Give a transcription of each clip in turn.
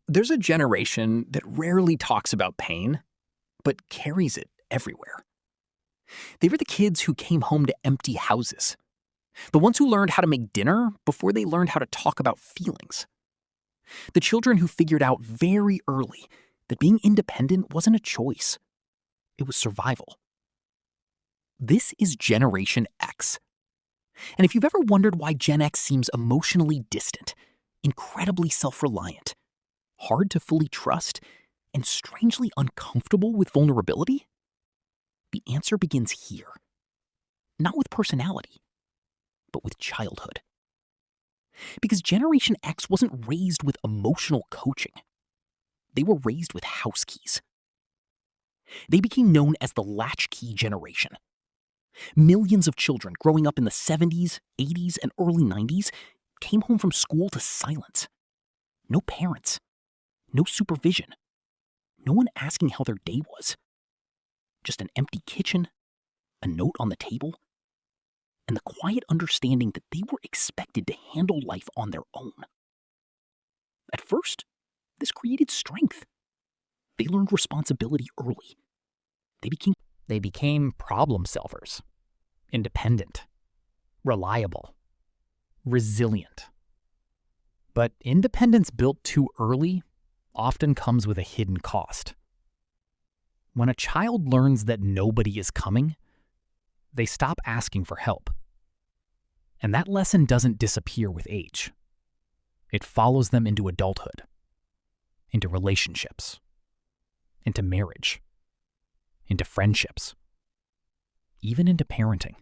There's a generation that rarely talks about pain, but carries it everywhere. They were the kids who came home to empty houses, the ones who learned how to make dinner before they learned how to talk about feelings. The children who figured out very early that being independent wasn't a choice, it was survival. This is Generation X. And if you've ever wondered why Gen X seems emotionally distant, incredibly self-reliant, hard to fully trust, and strangely uncomfortable with vulnerability, the answer begins here. Not with personality, but with childhood. Because Generation X wasn't raised with emotional coaching. They were raised with house keys. They became known as the latchkey generation. Millions of children growing up in the 70s, 80s, and early 90s came home from school to silence. No parents. No supervision. No one asking how their day was. Just an empty kitchen, a note on the table, and the quiet understanding that they were expected to handle life on their own. At first, this created strength. They learned responsibility early. They became problem solvers, independent, reliable, resilient. But independence built too early often comes with a hidden cost. When a child learns that nobody is coming, they stop asking for help. And that lesson doesn't disappear with age. It follows them into adulthood, into relationships, into marriage, into friendships, even into parenting.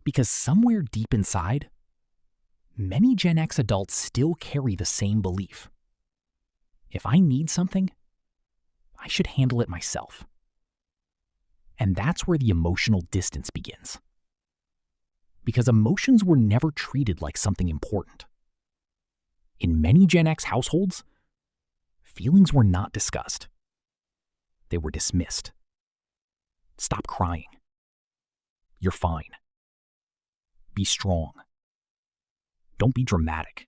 Because somewhere deep inside, many Gen X adults still carry the same belief. If I need something, I should handle it myself. And that's where the emotional distance begins. Because emotions were never treated like something important. In many Gen X households, feelings were not discussed. They were dismissed. Stop crying. You're fine. Be strong. Don't be dramatic.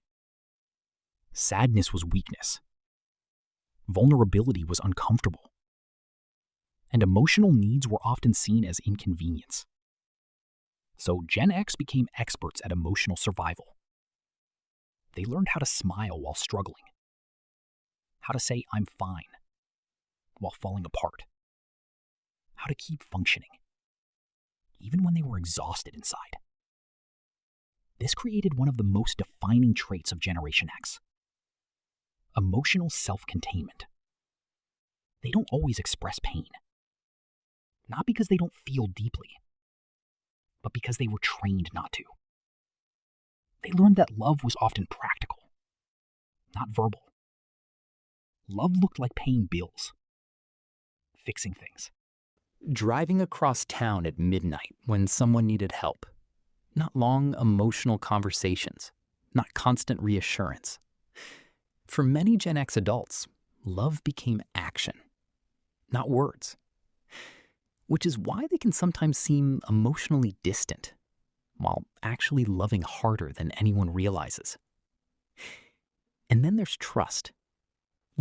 Sadness was weakness. Vulnerability was uncomfortable. And emotional needs were often seen as inconvenience. So Gen X became experts at emotional survival. They learned how to smile while struggling, how to say "I'm fine" while falling apart, how to keep functioning, even when they were exhausted inside. This created one of the most defining traits of Generation X: emotional self-containment. They don't always express pain, not because they don't feel deeply, but because they were trained not to. They learned that love was often practical, not verbal. Love looked like paying bills, fixing things. Driving across town at midnight when someone needed help. Not long emotional conversations, not constant reassurance. For many Gen X adults, love became action, not words. Which is why they can sometimes seem emotionally distant, while actually loving harder than anyone realizes. And then there's trust.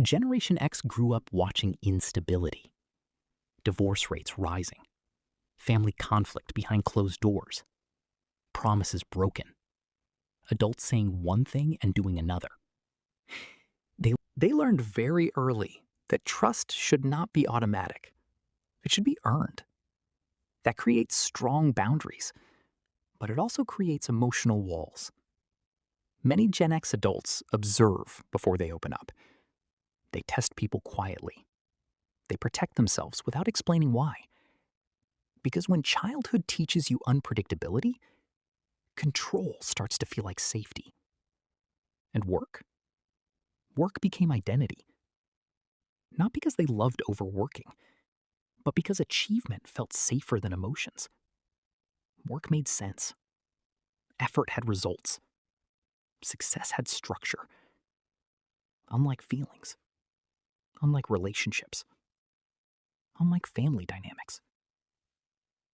Generation X grew up watching instability, divorce rates rising, family conflict behind closed doors, promises broken, adults saying one thing and doing another. They learned very early that trust should not be automatic. It should be earned. That creates strong boundaries, but it also creates emotional walls. Many Gen X adults observe before they open up. They test people quietly. They protect themselves without explaining why. Because when childhood teaches you unpredictability, control starts to feel like safety. And work became identity. Not because they loved overworking, but because achievement felt safer than emotions. Work made sense. Effort had results. Success had structure. Unlike feelings. Unlike relationships. Unlike family dynamics.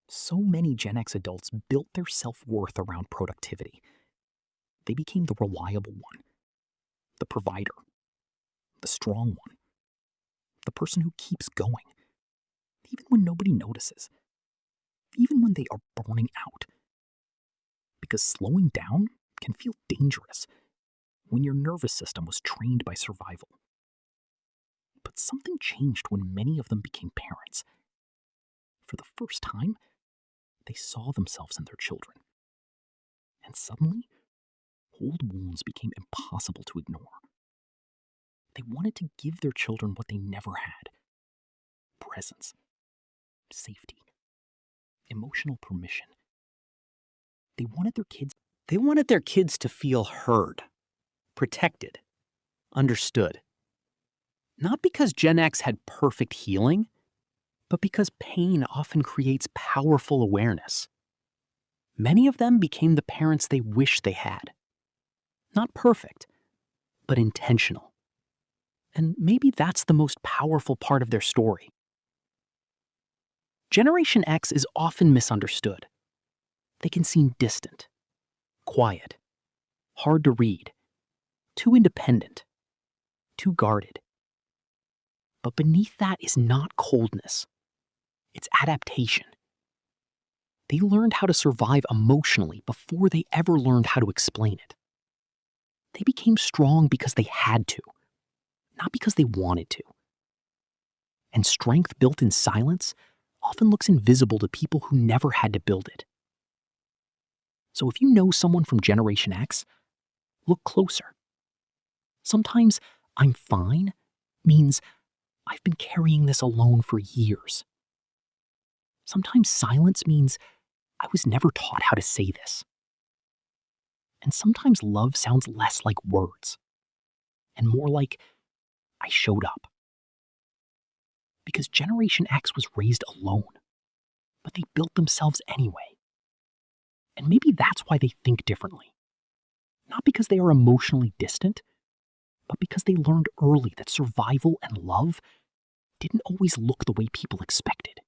So many Gen X adults built their self-worth around productivity. They became the reliable one, the provider, the strong one, the person who keeps going, even when nobody notices, even when they are burning out. Because slowing down can feel dangerous when your nervous system was trained by survival. But something changed when many of them became parents. For the first time, they saw themselves in their children. And suddenly, old wounds became impossible to ignore. They wanted to give their children what they never had: presence, safety, emotional permission. They wanted their kids to feel heard, protected, understood. Not because Gen X had perfect healing, but because pain often creates powerful awareness. Many of them became the parents they wish they had. Not perfect, but intentional. And maybe that's the most powerful part of their story. Generation X is often misunderstood. They can seem distant, quiet, hard to read, too independent, too guarded. But beneath that is not coldness. It's adaptation. They learned how to survive emotionally before they ever learned how to explain it. They became strong because they had to, not because they wanted to. And strength built in silence often looks invisible to people who never had to build it. So if you know someone from Generation X, look closer. Sometimes "I'm fine" means I've been carrying this alone for years. Sometimes silence means I was never taught how to say this. And sometimes love sounds less like words and more like I showed up. Because Generation X was raised alone, but they built themselves anyway. And maybe that's why they think differently. Not because they are emotionally distant, but because they learned early that survival and love didn't always look the way people expected.